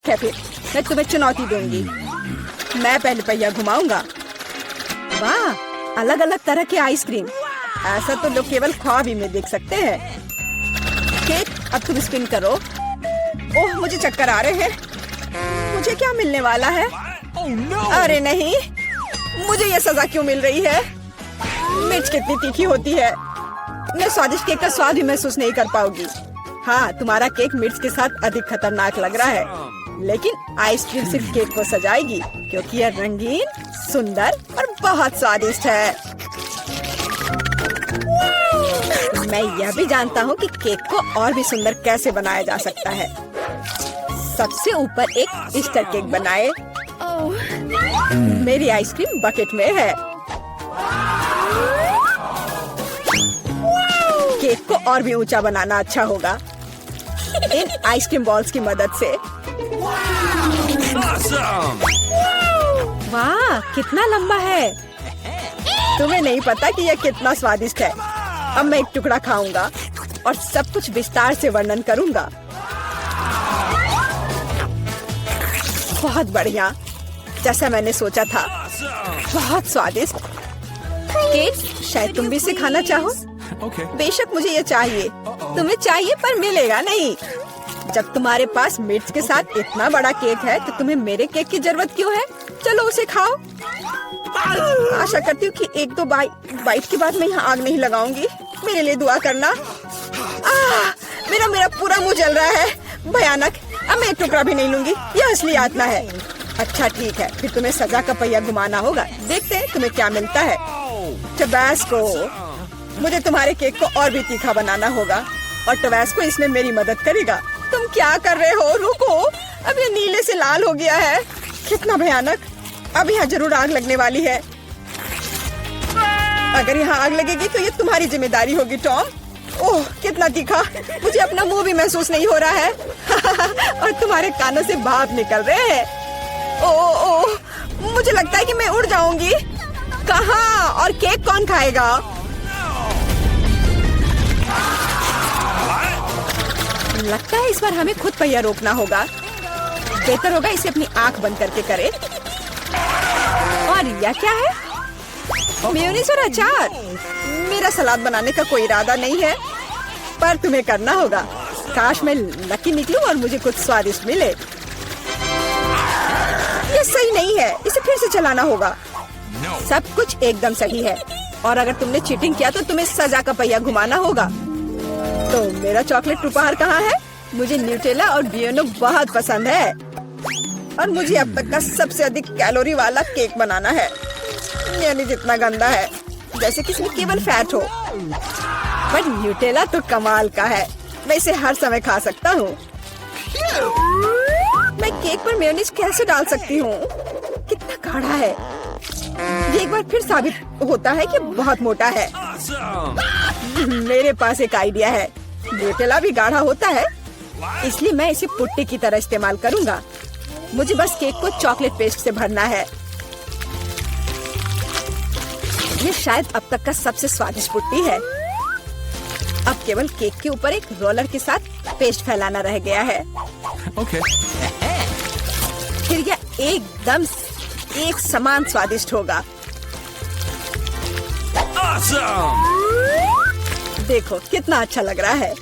ठीक है फिर मैं तुम्हें चुनौती दूंगी। मैं पहले पहिया घुमाऊंगा। वाह, अलग अलग तरह के आइसक्रीम, ऐसा तो लोग केवल ख्वाब ही में देख सकते हैं। केक, अब तुम स्पिन करो। ओह, मुझे चक्कर आ रहे हैं। मुझे क्या मिलने वाला है? अरे नहीं, मुझे ये सजा क्यों मिल रही है? मिर्च कितनी तीखी होती है, मैं स्वादिष्ट केक का स्वाद भी महसूस नहीं कर पाऊंगी। हाँ, तुम्हारा केक मिर्च के साथ अधिक खतरनाक लग रहा है, लेकिन आइसक्रीम सिर्फ केक को सजाएगी क्योंकि यह रंगीन, सुंदर और बहुत स्वादिष्ट है। मैं यह भी जानता हूँ कि केक को और भी सुंदर कैसे बनाया जा सकता है। सबसे ऊपर एक ईस्टर केक बनाए। मेरी आइसक्रीम बकेट में है। केक को और भी ऊंचा बनाना अच्छा होगा इन आइसक्रीम बॉल्स की मदद से। वाह, कितना लंबा है। तुम्हें नहीं पता कि यह कितना स्वादिष्ट है। अब मैं एक टुकड़ा खाऊंगा और सब कुछ विस्तार से वर्णन करूंगा। बहुत बढ़िया, जैसा मैंने सोचा था, बहुत स्वादिष्ट। केक, शायद तुम भी इसे खाना चाहो। बेशक मुझे ये चाहिए। तुम्हें चाहिए पर मिलेगा नहीं। जब तुम्हारे पास मिर्च के साथ इतना बड़ा केक है तो तुम्हें मेरे केक की जरूरत क्यों है? चलो उसे खाओ। आशा करती हूँ कि एक दो बाइट के बाद मैं यहाँ आग नहीं लगाऊंगी। मेरे लिए दुआ करना। मेरा पूरा मुंह जल रहा है, भयानक। अब मैं एक टुकड़ा भी नहीं लूंगी, यह असली यातना है। अच्छा ठीक है, फिर तुम्हें सजा का पहिया घुमाना होगा। देखते हैं तुम्हें क्या मिलता है। टबैस्को, मुझे तुम्हारे केक को और भी तीखा बनाना होगा और टबैस्को इसमें मेरी मदद करेगा। तुम क्या कर रहे हो? रुको, अब ये नीले से लाल हो गया है। कितना भयानक। अब यहाँ जरूर आग लगने वाली है। अगर यहाँ आग लगेगी तो ये तुम्हारी जिम्मेदारी होगी टॉम। ओह, कितना तीखा। मुझे अपना मुंह भी महसूस नहीं हो रहा है और तुम्हारे कानों से भाप निकल रहे हैं। ओह, मुझे लगता है कि मैं उड़ जाऊंगी। कहाँ? और केक कौन खाएगा? लगता है इस बार हमें खुद पहिया रोकना होगा। बेहतर होगा इसे अपनी आंख बंद करके करे। और यह क्या है? मेयोनीज और अचार। मेरा सलाद बनाने का कोई इरादा नहीं है, पर तुम्हें करना होगा। काश मैं लकी निकलूं और मुझे कुछ स्वादिष्ट मिले। ये सही नहीं है, इसे फिर से चलाना होगा। सब कुछ एकदम सही है और अगर तुमने चीटिंग किया तो तुम्हें सजा का पहिया घुमाना होगा। तो मेरा चॉकलेट उपहार कहाँ है? मुझे न्यूटेला और बियोनो बहुत पसंद है और मुझे अब तक का सबसे अधिक कैलोरी वाला केक बनाना है। यानी जितना गंदा है, जैसे कि इसमें केवल फैट हो। पर न्यूटेला तो कमाल का है, मैं इसे हर समय खा सकता हूँ। मैं केक पर मेयोनीज कैसे डाल सकती हूँ? कितना गाढ़ा है। ये एक बार फिर साबित होता है कि बहुत मोटा है। मेरे पास एक आइडिया है। न्यूटेला भी गाढ़ा होता है, इसलिए मैं इसे पुट्टी की तरह इस्तेमाल करूँगा। मुझे बस केक को चॉकलेट पेस्ट से भरना है। ये शायद अब तक का सबसे स्वादिष्ट पुट्टी है। अब केवल केक के ऊपर एक रोलर के साथ पेस्ट फैलाना रह गया है। फिर यह एकदम एक समान स्वादिष्ट होगा। देखो कितना अच्छा लग रहा है।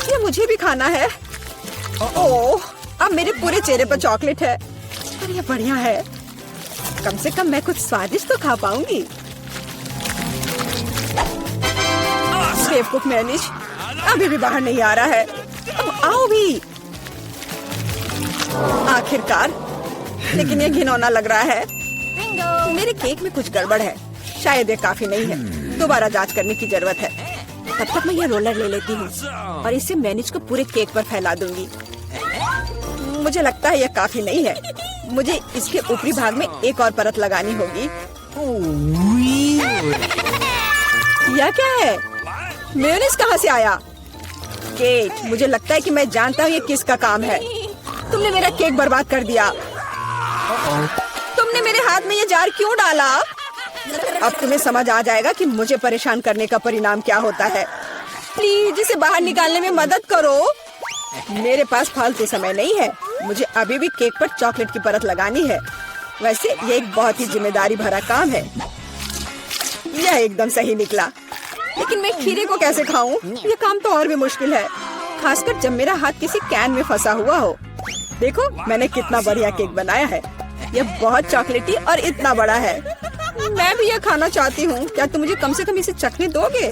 ये मुझे भी खाना है। ओह, अब मेरे पूरे चेहरे पर चॉकलेट है। पर ये बढ़िया है, कम से कम मैं कुछ स्वादिष्ट तो खा पाऊंगी। बेवकूफ मेयोनीज अभी भी बाहर नहीं आ रहा है। अब आओ भी। आखिरकार, लेकिन ये घिनौना लग रहा है। मेरे केक में कुछ गड़बड़ है, शायद ये काफी नहीं है। दोबारा जांच करने की जरूरत है। तब तक मैं यह रोलर ले लेती हूँ और इसे मेयोनीज को पूरे केक पर फैला दूंगी। मुझे लगता है यह काफी नहीं है, मुझे इसके ऊपरी भाग में एक और परत लगानी होगी। यह क्या है? मेयोनीज कहाँ से आया? केक, मुझे लगता है कि मैं जानता हूँ ये किसका काम है। तुमने मेरा केक बर्बाद कर दिया। तुमने मेरे हाथ में ये जार क्यों डाला? अब तुम्हें समझ आ जाएगा कि मुझे परेशान करने का परिणाम क्या होता है। प्लीज इसे बाहर निकालने में मदद करो। मेरे पास फालतू समय नहीं है, मुझे अभी भी केक पर चॉकलेट की परत लगानी है। वैसे ये एक बहुत ही जिम्मेदारी भरा काम है। यह एकदम सही निकला, लेकिन मैं खीरे को कैसे खाऊं? ये काम तो और भी मुश्किल है, खासकर जब मेरा हाथ किसी कैन में फंसा हुआ हो। देखो मैंने कितना बढ़िया केक बनाया है। यह बहुत चॉकलेटी और इतना बड़ा है। मैं भी यह खाना चाहती हूँ। क्या तुम मुझे कम से कम इसे चखने दोगे?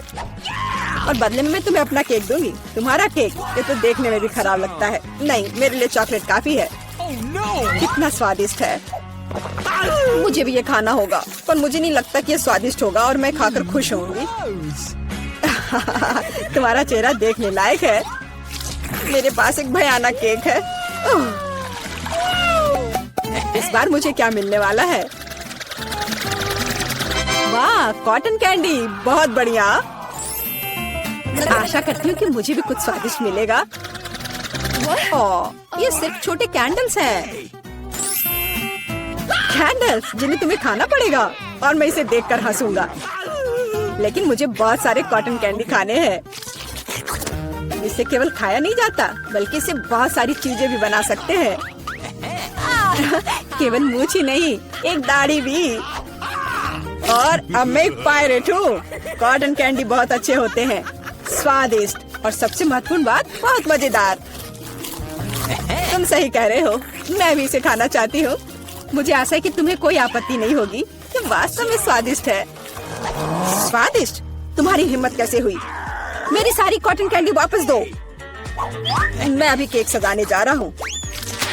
और बदले में मैं तुम्हें अपना केक दूंगी। तुम्हारा केक ये तो देखने में भी खराब लगता है। नहीं, मेरे लिए चॉकलेट काफी है। कितना स्वादिष्ट है। मुझे भी ये खाना होगा, पर मुझे नहीं लगता कि ये स्वादिष्ट होगा और मैं खाकर खुश होंगी। तुम्हारा चेहरा देखने लायक है। मेरे पास एक भयानक केक है। इस बार मुझे क्या मिलने वाला है? वाह, कॉटन कैंडी, बहुत बढ़िया। आशा करती हूँ कि मुझे भी कुछ स्वादिष्ट मिलेगा। ओह, ये सिर्फ छोटे कैंडल्स हैं। कैंडल्स जिन्हें तुम्हें खाना पड़ेगा और मैं इसे देखकर हंसूंगा। लेकिन मुझे बहुत सारे कॉटन कैंडी खाने हैं। इसे केवल खाया नहीं जाता, बल्कि इसे बहुत सारी चीजें भी बना सकते हैं। केवल मूंछ ही नहीं, एक दाढ़ी भी। और अब मैं एक पायरेट हूँ। कॉटन कैंडी बहुत अच्छे होते हैं, स्वादिष्ट और सबसे महत्वपूर्ण बात, बहुत मजेदार। तुम सही कह रहे हो, मैं भी इसे खाना चाहती हूँ। मुझे आशा है कि तुम्हें कोई आपत्ति नहीं होगी। ये वास्तव में स्वादिष्ट है। स्वादिष्ट? तुम्हारी हिम्मत कैसे हुई? मेरी सारी कॉटन कैंडी वापस दो। मैं अभी केक सजाने जा रहा हूँ।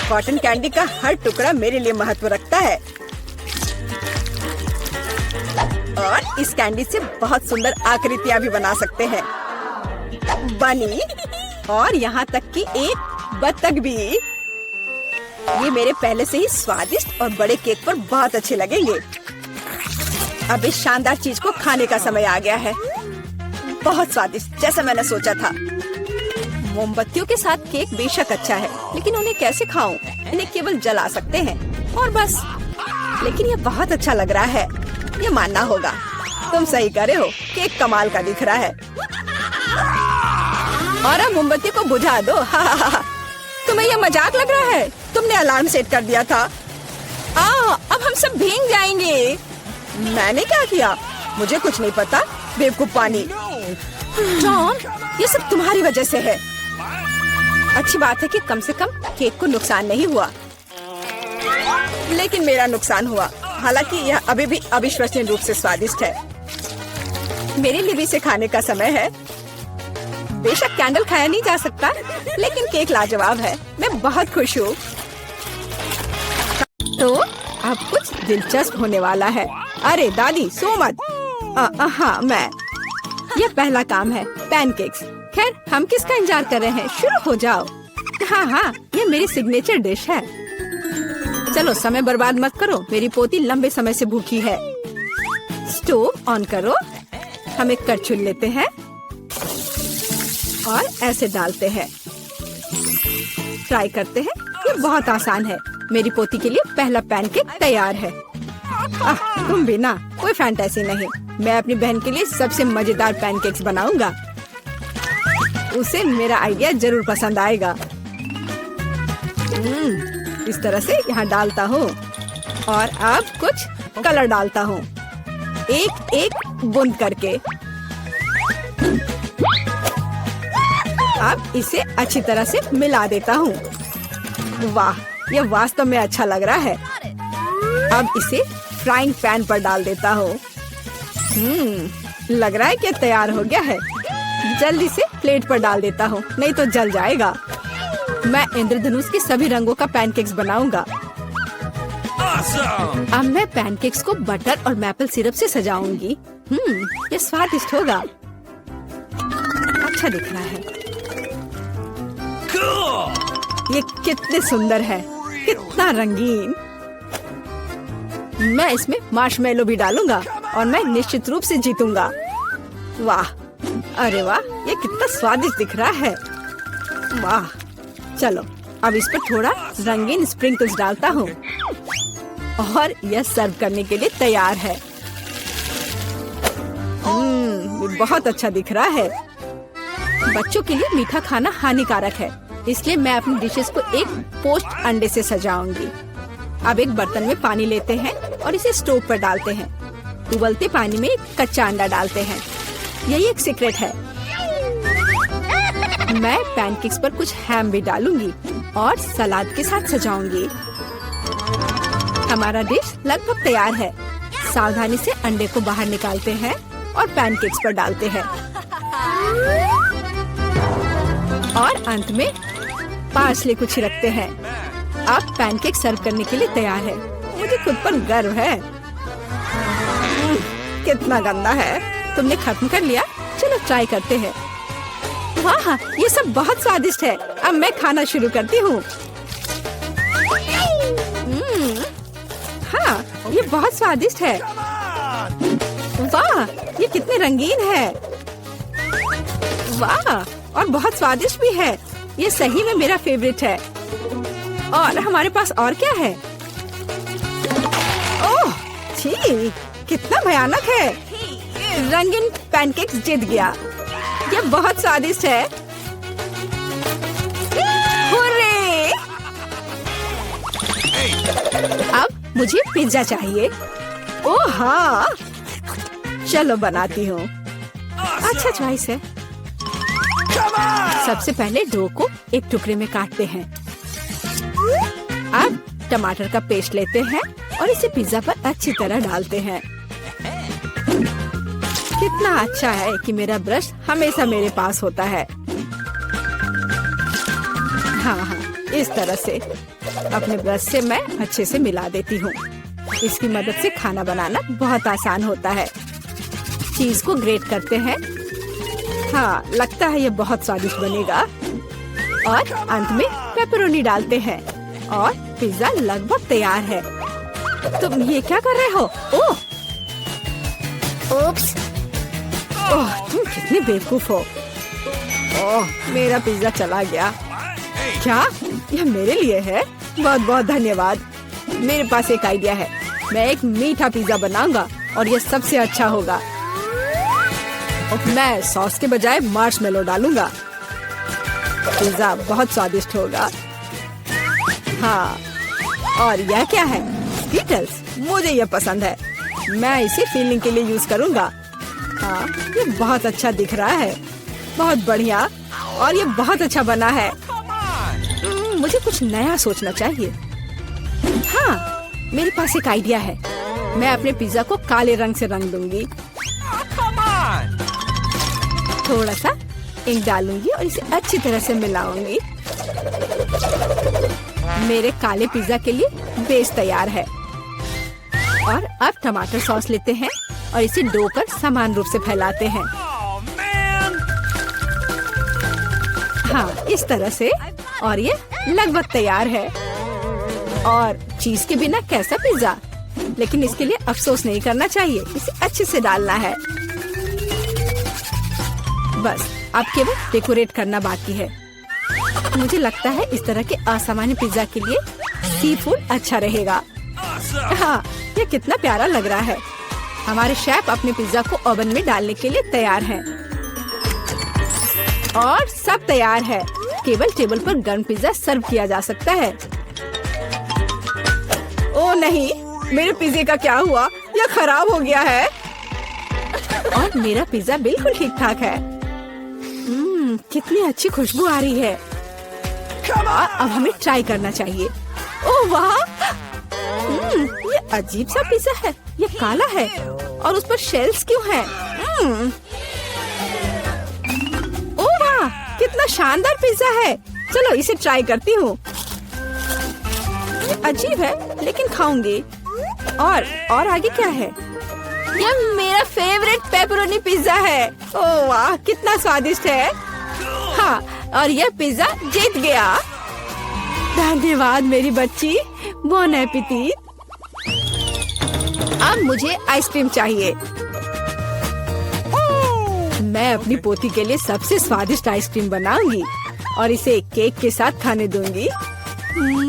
कॉटन कैंडी का हर टुकड़ा मेरे लिए महत्व रखता है। और इस कैंडी से बहुत सुंदर आकृतियाँ भी बना सकते हैं। बनी, और यहाँ तक कि एक बत्तख भी। ये मेरे पहले से ही स्वादिष्ट और बड़े केक पर बहुत अच्छे लगेंगे। अब इस शानदार चीज को खाने का समय आ गया है। बहुत स्वादिष्ट, जैसा मैंने सोचा था। मोमबत्तियों के साथ केक बेशक अच्छा है, लेकिन उन्हें कैसे खाऊं? इन्हें केवल जला सकते हैं और बस। लेकिन ये बहुत अच्छा लग रहा है, ये मानना होगा। तुम सही कर रहे हो, केक कमाल का दिख रहा है। और अब मोमबत्ती को बुझा दो। तुम्हें ये मजाक लग रहा है? तुमने अलार्म सेट कर दिया था। अब हम सब भीग जाएंगे। मैंने क्या किया? मुझे कुछ नहीं पता, बेवकूफ पानी। जॉन, ये सब तुम्हारी वजह से है। अच्छी बात है कि कम से कम केक को नुकसान नहीं हुआ, लेकिन मेरा नुकसान हुआ। हालांकि यह अभी भी अविश्वसनीय रूप से स्वादिष्ट है। मेरे लिए भी इसे खाने का समय है। बेशक कैंडल खाया नहीं जा सकता, लेकिन केक लाजवाब है। मैं बहुत खुश हूँ। तो अब कुछ दिलचस्प होने वाला है। अरे दादी, सो मत। हाँ, मैं। यह पहला काम है, पैनकेक्स। खैर, हम किसका इंतजार कर रहे हैं? शुरू हो जाओ। हाँ, ये मेरी सिग्नेचर डिश है। चलो, समय बर्बाद मत करो। मेरी पोती लंबे समय से भूखी है। स्टोव ऑन करो। हम एक करछुल लेते हैं और ऐसे डालते हैं। ट्राई करते हैं। ये बहुत आसान है। मेरी पोती के लिए पहला पैनकेक तैयार है। तुम भी ना, कोई फैंटेसी नहीं। मैं अपनी बहन के लिए सबसे मजेदार पैनकेक्स बनाऊंगा। उसे मेरा आइडिया जरूर पसंद आएगा। इस तरह से यहाँ डालता हूँ और अब कुछ कलर डालता हूँ, एक एक बूंद करके। अब इसे अच्छी तरह से मिला देता हूँ। वाह, ये वास्तव में अच्छा लग रहा है। अब इसे फ्राइंग पैन पर डाल देता हूँ। लग रहा है कि तैयार हो गया है। जल्दी से प्लेट पर डाल देता हूँ, नहीं तो जल जाएगा। मैं इंद्रधनुष के सभी रंगों का पैनकेक्स बनाऊंगा। अब मैं पैनकेक्स को बटर और मैपल सिरप से सजाऊंगी। ये स्वादिष्ट होगा। अच्छा दिख रहा है। ये कितने सुंदर है, कितना रंगीन। मैं इसमें मार्शमेलो भी डालूंगा और मैं निश्चित रूप से जीतूंगा। वाह, अरे वाह, ये कितना स्वादिष्ट दिख रहा है। वाह, चलो अब इस पर थोड़ा रंगीन स्प्रिंकल्स डालता हूँ और यह सर्व करने के लिए तैयार है। ये बहुत अच्छा दिख रहा है। बच्चों के लिए मीठा खाना हानिकारक है, इसलिए मैं अपनी डिशेस को एक पोस्ट अंडे से सजाऊंगी। अब एक बर्तन में पानी लेते हैं और इसे स्टोव पर डालते हैं। उबलते पानी में एक कच्चा अंडा डालते हैं। यही एक सीक्रेट है। मैं पैनकेक्स पर कुछ हैम भी डालूंगी और सलाद के साथ सजाऊंगी। हमारा डिश लगभग तैयार है। सावधानी से अंडे को बाहर निकालते हैं और पैनकेक्स पर डालते हैं और अंत में पार्सले को छिड़कते हैं। अब पैनकेक सर्व करने के लिए तैयार है। मुझे खुद पर गर्व है। कितना गंदा है। तुमने खत्म कर लिया? चलो ट्राई करते हैं। वाह, ये सब बहुत स्वादिष्ट है। अब मैं खाना शुरू करती हूँ। हाँ, ये बहुत स्वादिष्ट है। वाह, ये कितने रंगीन है। वाह, और बहुत स्वादिष्ट भी है। ये सही में मेरा फेवरेट है। और हमारे पास और क्या है? ओह, छी, कितना भयानक है। रंगीन पैनकेक्स जीत गया। ये बहुत स्वादिष्ट है। हुर्रे! अब मुझे पिज्जा चाहिए। ओह हाँ, चलो बनाती हूँ। अच्छा चॉइस है। सबसे पहले डो को एक टुकड़े में काटते हैं। अब टमाटर का पेस्ट लेते हैं और इसे पिज्जा पर अच्छी तरह डालते हैं। कितना अच्छा है कि मेरा ब्रश हमेशा मेरे पास होता है। हाँ, इस तरह से अपने ब्रश से मैं अच्छे से मिला देती हूँ। इसकी मदद से खाना बनाना बहुत आसान होता है। चीज को ग्रेट करते हैं। हाँ, लगता है ये बहुत स्वादिष्ट बनेगा। और अंत में पेपरोनी डालते हैं और पिज्जा लगभग तैयार है। तुम ये क्या कर रहे हो? ओह, ओप्स! ओह, तुम कितने बेवकूफ हो। ओह, मेरा पिज्जा चला गया। क्या यह मेरे लिए है? बहुत बहुत धन्यवाद। मेरे पास एक आइडिया है। मैं एक मीठा पिज्जा बनाऊंगा और यह सबसे अच्छा होगा। मैं सॉस के बजाय मार्शमेलो डालूंगा। पिज्जा बहुत स्वादिष्ट होगा। हाँ, और यह क्या है? स्कीटल्स। मुझे यह पसंद है। मैं इसे फीलिंग के लिए यूज करूंगा। हाँ, ये बहुत अच्छा दिख रहा है। बहुत बढ़िया। और ये बहुत अच्छा बना है। मुझे कुछ नया सोचना चाहिए। हाँ, मेरे पास एक आइडिया है। मैं अपने पिज्जा को काले रंग से रंग दूंगी। थोड़ा सा इंक डालूंगी और इसे अच्छी तरह से मिलाऊंगी। मेरे काले पिज्जा के लिए बेस तैयार है। और अब टमाटर सॉस लेते हैं और इसे डो पर समान रूप से फैलाते हैं। हाँ, इस तरह से। और ये लगभग तैयार है। और चीज के बिना कैसा पिज्जा? लेकिन इसके लिए अफसोस नहीं करना चाहिए। इसे अच्छे से डालना है। बस अब केवल डेकोरेट करना बाकी है। मुझे लगता है इस तरह के असामान्य पिज्जा के लिए सी फूड अच्छा रहेगा। हाँ, ये कितना प्यारा लग रहा है। हमारे शेफ अपने पिज्जा को ओवन में डालने के लिए तैयार हैं। और सब तैयार है। केवल टेबल पर गर्म पिज्जा सर्व किया जा सकता है। ओह नहीं, मेरे पिज्जे का क्या हुआ? यह खराब हो गया है। और मेरा पिज्जा बिल्कुल ठीक ठाक है। कितनी अच्छी खुशबू आ रही है। अब हमें ट्राई करना चाहिए। ओह वाह, ये अजीब सा पिज्जा है। ये काला है और उस पर शेल्स क्यों हैं? ओह वाह, कितना शानदार पिज्जा है। चलो इसे ट्राई करती हूँ। अजीब है लेकिन खाऊंगी। और आगे क्या है? यह मेरा फेवरेट पेपरोनी पिज्जा है। ओह वाह, कितना स्वादिष्ट है। हाँ, और यह पिज्जा जीत गया। धन्यवाद मेरी बच्ची। Bone appétit. अब मुझे आइसक्रीम चाहिए। मैं अपनी पोती के लिए सबसे स्वादिष्ट आइसक्रीम बनाऊंगी और इसे केक के साथ खाने दूंगी।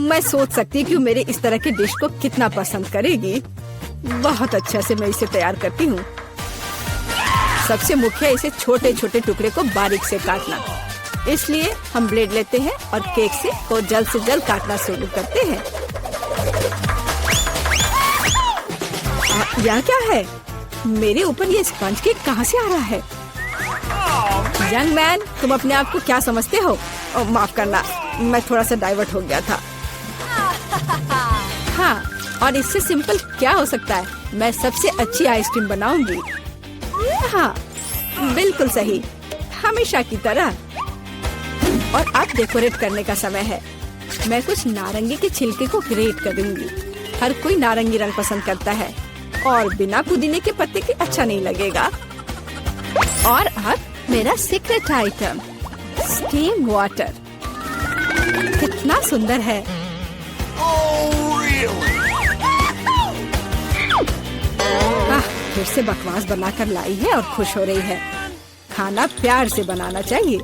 मैं सोच सकती हूँ कि मेरे इस तरह के डिश को कितना पसंद करेगी। बहुत अच्छा से मैं इसे तैयार करती हूँ। सबसे मुख्य इसे छोटे छोटे टुकड़े को बारीक से काटना। इसलिए हम ब्लेड लेते हैं और केक को जल्द से जल्द काटना शुरू करते हैं। यह क्या है? मेरे ऊपर ये स्पंज केक कहाँ से आ रहा है? यंग मैन, तुम अपने आप को क्या समझते हो? माफ करना, मैं थोड़ा सा डाइवर्ट हो गया था। हाँ, और इससे सिंपल क्या हो सकता है? मैं सबसे अच्छी आइसक्रीम बनाऊंगी। हाँ, बिल्कुल सही, हमेशा की तरह। और अब डेकोरेट करने का समय है। मैं कुछ नारंगी के छिलके को ग्रेट करूंगी। हर कोई नारंगी रंग पसंद करता है और बिना पुदीने के पत्ते के अच्छा नहीं लगेगा। और अब मेरा सीक्रेट आइटम, स्टीम वाटर। कितना सुंदर है। फिर से बकवास बनाकर लाई है और खुश हो रही है। खाना प्यार से बनाना चाहिए।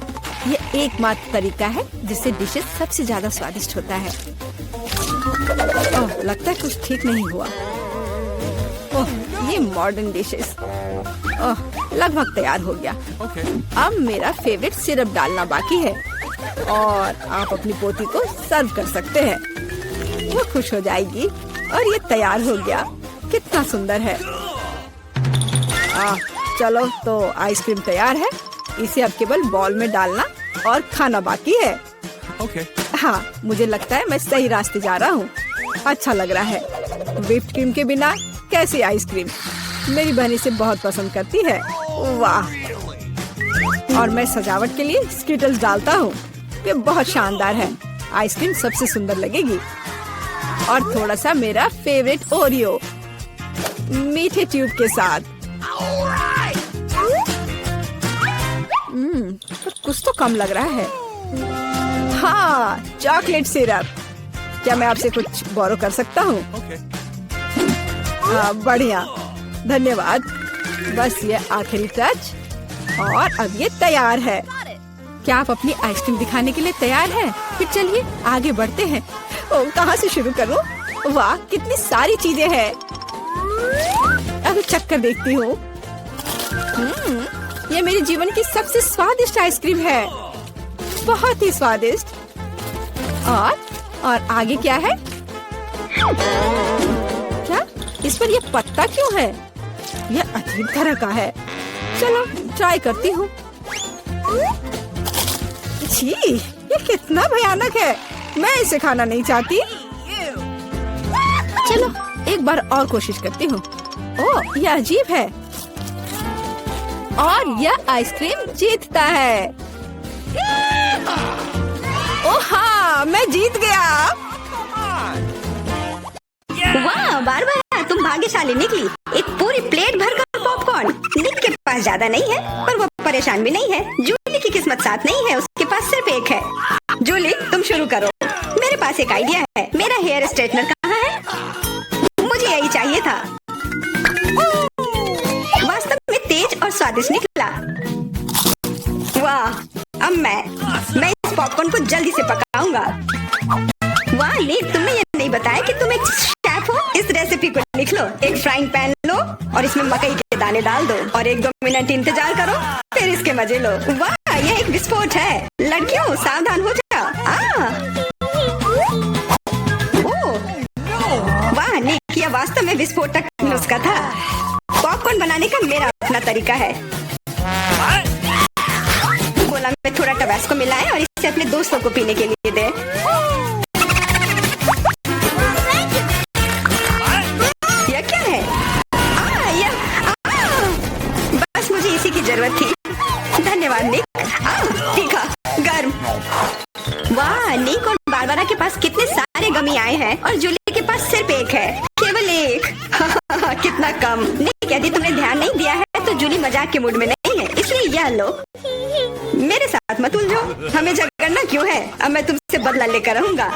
ये एकमात्र तरीका है जिससे डिशेस सबसे ज्यादा स्वादिष्ट होता है। ओह, लगता है कुछ ठीक नहीं हुआ। ओह, ये मॉडर्न डिशेस। ओह, लगभग तैयार हो गया। अब मेरा फेवरेट सिरप डालना बाकी है और आप अपनी पोती को सर्व कर सकते हैं। वो खुश हो जाएगी। और ये तैयार हो गया। कितना सुंदर है। चलो, तो आइसक्रीम तैयार है। इसे अब केवल बॉल में डालना और खाना बाकी है। हाँ, मुझे लगता है मैं सही रास्ते जा रहा हूँ। अच्छा लग रहा है। व्हिप्ड क्रीम के बिना कैसी आइसक्रीम? मेरी बहन इसे बहुत पसंद करती है। वाह! और मैं सजावट के लिए स्किटल्स डालता हूँ। ये बहुत शानदार है। आइसक्रीम सबसे सुंदर लगेगी। और थोड़ा सा मेरा फेवरेट ओरियो मीठे ट्यूब के साथ। कुछ तो कम लग रहा है। हाँ, चॉकलेट सिरप। क्या मैं आपसे कुछ बोरो कर सकता हूँ? हाँ, बढ़िया, धन्यवाद। बस ये आखिरी टच और अब ये तैयार है। क्या आप अपनी आइसक्रीम दिखाने के लिए तैयार हैं? फिर चलिए आगे बढ़ते हैं। ओह, कहाँ से शुरू करूँ? वाह, कितनी सारी चीजें हैं। अब चक्कर देखती हूँ। ये मेरे जीवन की सबसे स्वादिष्ट आइसक्रीम है। बहुत ही स्वादिष्ट। और आगे क्या है? क्या इस पर ये पत्ता क्यों है? ये अजीब तरह का है। चलो ट्राई करती हूँ। छी, ये कितना भयानक है। मैं इसे खाना नहीं चाहती। चलो एक बार और कोशिश करती हूँ। ओह, यह अजीब है। और यह आइसक्रीम जीतता है। ओह हाँ, मैं जीत गया। वाह बारबरा, तुम भाग्यशाली निकली। एक पूरी प्लेट भरकर पॉपकॉर्न। निक के पास ज्यादा नहीं है, पर वो परेशान भी नहीं है। जूली की किस्मत साथ नहीं है, उसके पास सिर्फ एक है। जूली, तुम शुरू करो। मेरे पास एक आइडिया है। मेरा हेयर स्ट्रेटनर कहाँ है? मुझे यही चाहिए था। वास्तव में तेज और स्वादिष्ट निकला। वाह, अब मैं इस पॉपकॉर्न को जल्दी से पकाऊंगा। वाह निक, तुमने ये नहीं बताया कि तुम एक शेफ हो। इस रेसिपी को लिख लो। एक फ्राइंग पैन लो और इसमें मकई के दाने डाल दो और 1-2 मिनट इंतजार करो, फिर इसके मजे लो। वाह, यह एक विस्फोट है। लड़कियों सावधान हो जाओ। वाह निक, यह वास्तव में विस्फोटक नुस्खा था। पॉपकॉर्न बनाने का मेरा अपना तरीका है। कोला में थोड़ा टबास्को मिलाएं और इसे अपने दोस्तों को पीने के लिए दें। यह क्या है? बस मुझे इसी की जरूरत थी। धन्यवाद निक। तीखा, गर्म। वाह, निक और बारबरा के पास कितने सारे गमी आए हैं और जूली के पास सिर्फ एक है। केवल एक। कितना कम। निक, यदि तुमने ध्यान नहीं दिया है तो जूली मजाक के मूड में नहीं है, इसलिए यह लो। मेरे साथ मत उलझो। हमें झगड़ना क्यों है? अब मैं तुमसे बदला लेकर रहूंगा।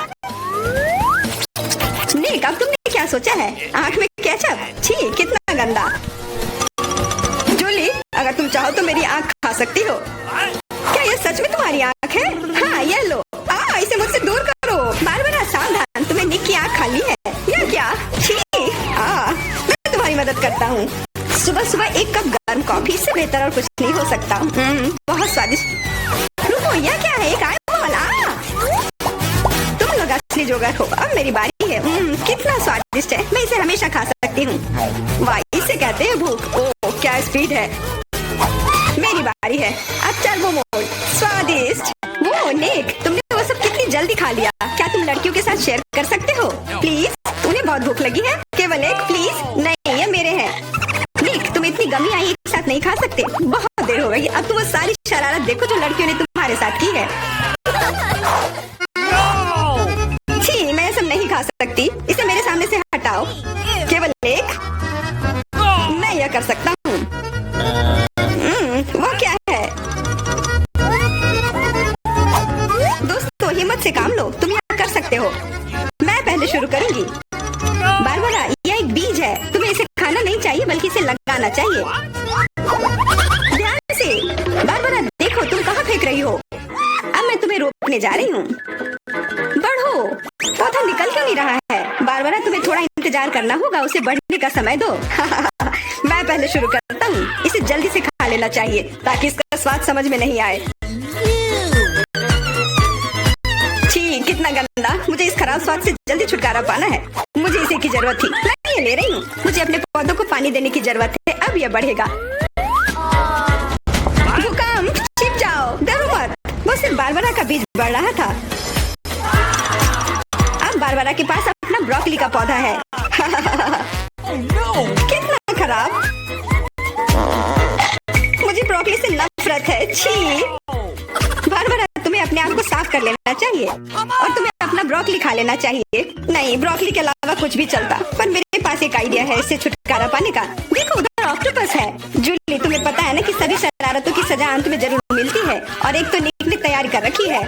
निक, अब तुमने क्या सोचा है? आँख में केचप? छी, कितना गंदा। जूली, अगर तुम चाहो तो मेरी आँख खा सकती हो। क्या यह सच में तुम्हारी आँख है? हाँ, यह लो। इसे मुझसे दूर करो। बारबरा सावधान, तुम्हें निक की आँख खाली है। यह क्या? छी, मैं तुम्हारी मदद करता हूँ। सुबह सुबह एक कप गर्म कॉफी से बेहतर और कुछ नहीं हो सकता। बहुत स्वादिष्ट। रुको, यह क्या है? शुगर हो। अब मेरी बारी है। कितना स्वादिष्ट है, मैं इसे हमेशा खा सकती हूँ। वाह, इसे कहते हैं भूख। ओह क्या स्पीड है। मेरी बारी है। अब टर्बो मोड। स्वादिष्ट। वो निक, तुमने वो सब कितनी जल्दी खा लिया। क्या तुम लड़कियों के साथ शेयर कर सकते हो प्लीज? उन्हें बहुत भूख लगी है। केवल एक प्लीज। नहीं, ये मेरे हैं। निक, तुम इतनी गमी आई एक साथ नहीं खा सकते। बहुत देर हो गई। अब तुम वो सारी शरारत देखो जो लड़कियों ने तुम्हारे साथ की है। छी, मैं ये सब नहीं खा सकती। इसे मेरे सामने से हटाओ। केवल एक। मैं यह कर सकता हूँ। वो क्या है? दोस्तों, हिम्मत से काम लो, तुम यह कर सकते हो। मैं पहले शुरू करूंगी। बारबरा, यह एक बीज है। तुम्हें इसे खाना नहीं चाहिए बल्कि इसे लगाना चाहिए। ध्यान से। बारबरा, देखो तुम कहाँ फेंक रही हो। अब मैं तुम्हें रोकने जा रही हूँ। बढ़ो। पौधा निकल क्यों नहीं रहा है? बारबरा, तुम्हें थोड़ा इंतजार करना होगा, उसे बढ़ने का समय दो। मैं पहले शुरू करता हूँ। इसे जल्दी से खा लेना चाहिए ताकि इसका स्वाद समझ में नहीं आए। छी, कितना गंदा। मुझे इस खराब स्वाद से जल्दी छुटकारा पाना है। मुझे इसे की जरूरत थी। मैं ये ले रही हूँ। मुझे अपने पौधों को पानी देने की जरूरत है। अब यह बढ़ेगा। भूकंप, छिप जाओ, डरो मत। वो सिर्फ बारबरा का बीज बढ़ रहा था। अब बारबरा के पास अपना ब्रोकली का पौधा है। कितना खराब। मुझे ब्रोकली से नफरत है। छी। बारबरा, तुम्हें अपने आप को साफ कर लेना चाहिए और तुम्हें अपना ब्रोकली खा लेना चाहिए। नहीं, ब्रोकली के अलावा कुछ भी चलता, पर मेरे पास एक आइडिया है इससे छुटकारा पाने का। देखो, उधर ऑक्टोपस है। जूली, तुम्हें पता है ना कि सभी शरारतों की सजा अंत में जरूर मिलती है, और एक तो निक ने तैयार कर रखी है।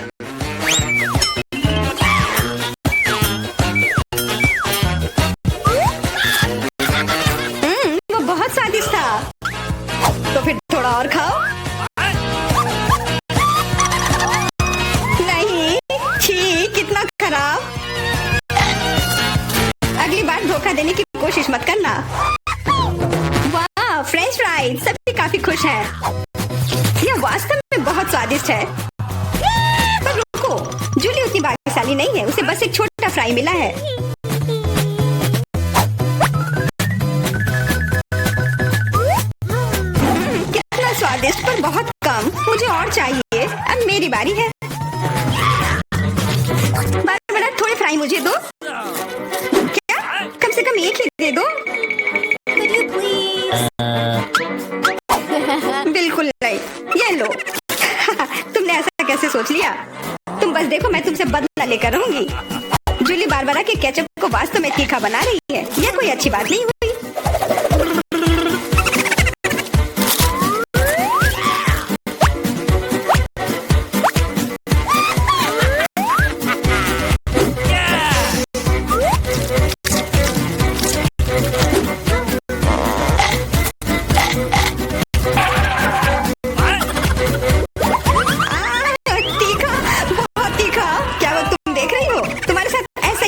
वो बहुत स्वादिष्ट था। तो फिर थोड़ा और खाओ। कितना खराब। अगली बार धोखा देने की कोशिश मत करना। वाह, फ्रेंच फ्राइज। सभी काफी खुश हैं। यह वास्तव में बहुत स्वादिष्ट है। पर रुको, जूली उतनी भाग्यशाली नहीं है। उसे बस एक छोटा फ्राई मिला है। कितना स्वादिष्ट, पर बहुत कम। मुझे और चाहिए। अब मेरी बारी है। बारबरा, थोड़े फ्राई मुझे दो। क्या? कम से कम एक ही दे दो। बिल्कुल नहीं। ये लो। तुमने ऐसा कैसे सोच लिया? तुम बस देखो, मैं तुमसे बदला लेकर रहूंगी। जूली बारबरा के केचप को वास्तव में तीखा बना रही है। यह कोई अच्छी बात नहीं हुई।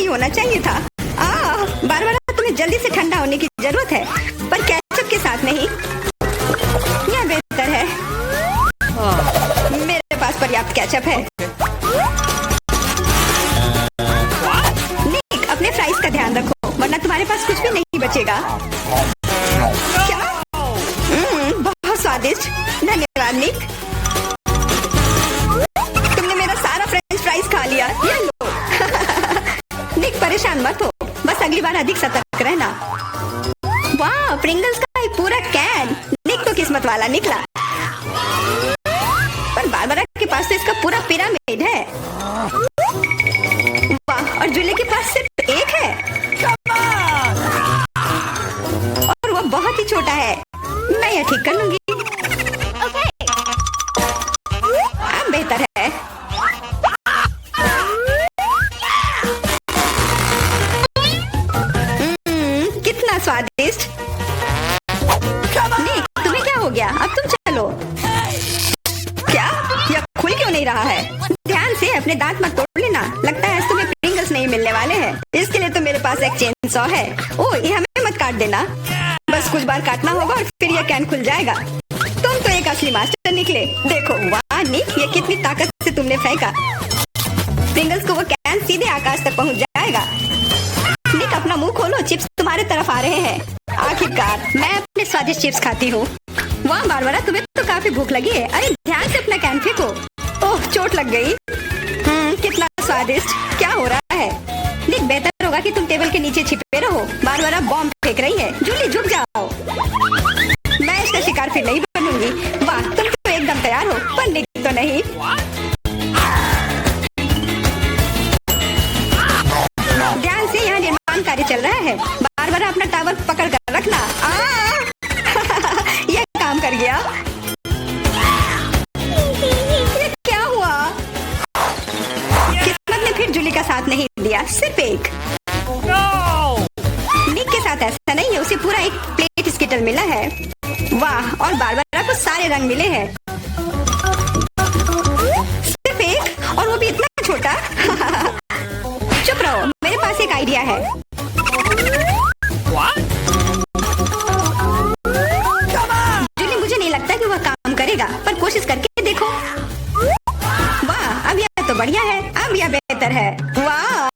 होना चाहिए था। बारबरा, तुम्हें जल्दी से ठंडा होने की जरूरत है, पर केचप के साथ नहीं। यह बेहतर है। मेरे पास पर्याप्त केचप है। निक, अपने फ्राइज का ध्यान रखो, वरना तुम्हारे पास कुछ भी नहीं बचेगा। क्या? बहुत स्वादिष्ट। धन्यवाद निक। तुमने मेरा सारा फ्रेंच फ्राइज खा लिया। ये लो। निक, परेशान मत हो, बस अगली बार अधिक सतर्क रहना। वाह, प्रिंगल्स का एक पूरा कैन। निक तो किस्मत वाला निकला। पर बारबरा के पास तो इसका पूरा पिरामिड है। वाह, और जूली के पास सिर्फ एक है। और वो बहुत ही छोटा है। मैं यह ठीक कर लूंगी। अब बेहतर है। कितना स्वादिष्ट। निक, तुम्हें क्या हो गया? अब तुम चलो। क्या? यह खुल क्यों नहीं रहा है? ध्यान से, अपने दांत मत तोड़ लेना। लगता है तुम्हें प्रिंगल्स नहीं मिलने वाले हैं। इसके लिए तो मेरे पास एक चेन सॉ है। ओह, ये हमें मत काट देना। बस कुछ बार काटना होगा और फिर यह कैन खुल जाएगा। तुम तो एक असली मास्टर निकले। देखो, वाह निक, ये कितनी ताकत से तुमने फेंका। प्रिंगल्स को वो कैन सीधे आकाश तक पहुंच जाएगा। जाएगा। निक अपना मुंह खोलो, चिप्स तुम्हारे तरफ आ रहे हैं। आखिरकार मैं अपने स्वादिष्ट चिप्स खाती हूँ। वाह बारबरा, तुम्हें तो काफी भूख लगी है। अरे ध्यान से अपना कैन फेंको। ओह चोट लग गई। कितना स्वादिष्ट। क्या हो रहा है? निक बेहतर होगा कि तुम टेबल के नीचे छिपे रहो। बारबरा बॉम्ब फेंक रही है। जूली झुक जाओ। मैं इसका शिकार फिर नहीं बनूंगी। वाह तुम तो एकदम तैयार हो, पर निक तो नहीं। ध्यान से, यहाँ निर्माण कार्य चल रहा है। बारबरा अपना टावर पकड़ कर रखना। यह काम कर गया। ये क्या हुआ? किस्मत ने फिर जूली का साथ नहीं दिया, सिर्फ एक। निक के साथ ऐसा नहीं है, उसे पूरा एक प्लेट स्किटल मिला है। वाह, और बारबरा को सारे रंग मिले हैं। सिर्फ एक, और वो भी इतना छोटा। चुप रहो, मेरे पास एक आइडिया है। जूली, मुझे नहीं लगता कि वह काम करेगा, पर कोशिश करके देखो। वाह, अब यह तो बढ़िया है। अब यह बेहतर है। वाह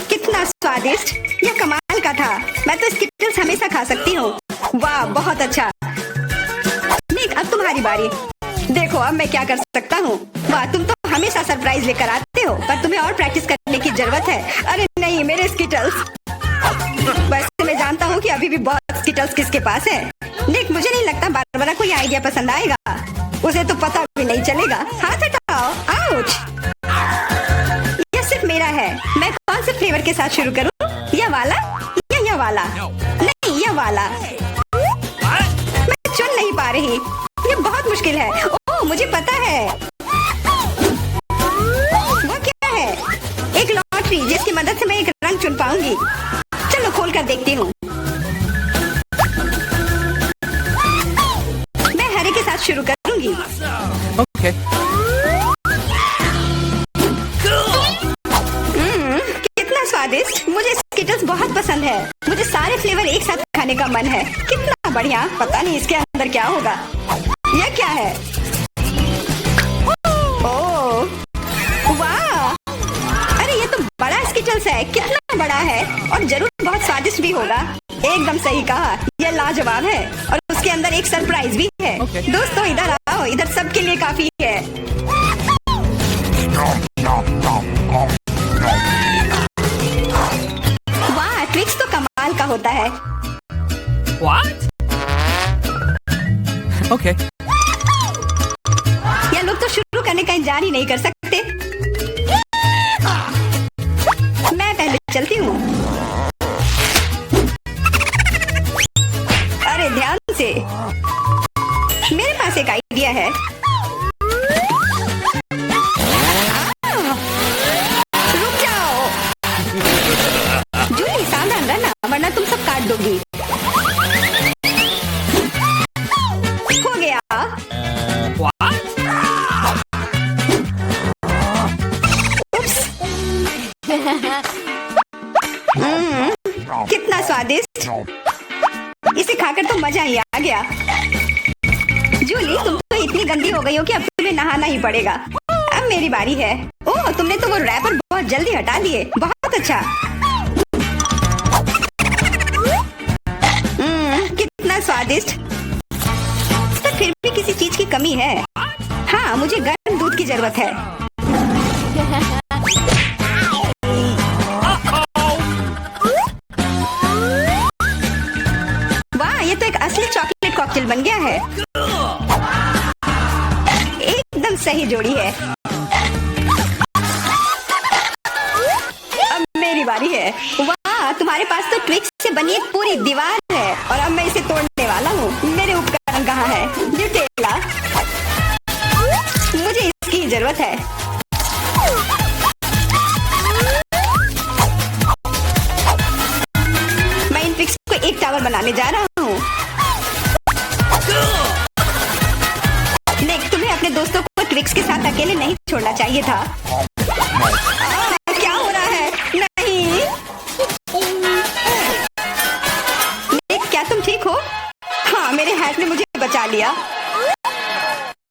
कितना स्वादिष्ट। यह कमाल का था। मैं तो स्किटल्स हमेशा खा सकती हूँ। वाह बहुत अच्छा। निक अब तुम्हारी बारी। देखो अब मैं क्या कर सकता हूँ। वाह, तुम तो हमेशा सरप्राइज लेकर आते हो, पर तुम्हें और प्रैक्टिस करने की जरूरत है। अरे नहीं, मेरे स्किटल्स। वैसे मैं जानता हूँ कि अभी भी बहुत स्किटल्स किसके पास है। निक, मुझे नहीं लगता बारबरा को ये आइडिया पसंद आएगा। उसे तो पता भी नहीं चलेगा। हाथ हटाओ। आउच। यह सिर्फ मेरा है। मैं कौन से फ्लेवर के साथ शुरू करूँ? यह वाला या यह वाला? नहीं, यह वाला। मैं चुन नहीं पा रही। ये बहुत मुश्किल है। ओह मुझे पता है। वो क्या है? एक लॉटरी जिसकी मदद से मैं एक रंग चुन पाऊंगी। चलो खोल कर देखती हूँ। मैं हरे के साथ शुरू करूंगी। Okay. कितना स्वादिष्ट। मुझे स्किटल्स बहुत पसंद है। मुझे सारे फ्लेवर एक साथ खाने का मन है। कितना बढ़िया। पता नहीं इसके अंदर क्या होगा। यह क्या है? ओह वाह, अरे ये तो बड़ा स्किटल्स है। कितना बड़ा है, और जरूर बहुत स्वादिष्ट भी होगा। एकदम सही कहा, यह लाजवाब है। और उसके अंदर एक सरप्राइज भी है। दोस्तों इधर आओ, इधर सबके लिए काफी है। वाह, ट्विक्स तो कमाल का होता है। What? Okay. ये लोग तो शुरू करने का इंतजार ही नहीं कर सकते। मैं पहले चलती हूँ। अरे ध्यान से, मेरे पास एक आइडिया है। रुक जाओ। जूली सावधान रहना, वरना तुम सब काट दोगी। हो गया। What? कितना स्वादिष्ट। इसे खाकर तो मजा ही आ गया। जूली, तुम तो इतनी गंदी हो गई हो कि अब तुम्हें नहाना ही पड़ेगा। अब मेरी बारी है। ओह, तुमने तो वो रैपर बहुत जल्दी हटा दिए। बहुत अच्छा। कितना स्वादिष्ट। पर फिर भी किसी चीज की कमी है। हाँ, मुझे गर्म दूध की जरूरत है। वाह, ये तो एक असली चॉकलेट कॉकटेल बन गया है। एकदम सही जोड़ी है। अब मेरी बारी है। वाह, तुम्हारे पास तो ट्विक्स से बनी एक पूरी दीवार है, और अब मैं इसे तोड़ने वाला हूँ। मेरे उपकरण कहाँ है? न्यूटेला। मुझे इसकी जरूरत है। मैं इन ट्विक्स को एक टावर बनाने जा रहा हूँ। निक, तुम्हें अपने दोस्तों को ट्विक्स के साथ अकेले नहीं छोड़ना चाहिए था। क्या हो रहा है? नहीं। निक, क्या तुम ठीक हो? हाँ, मेरे हैट ने मुझे बचा लिया।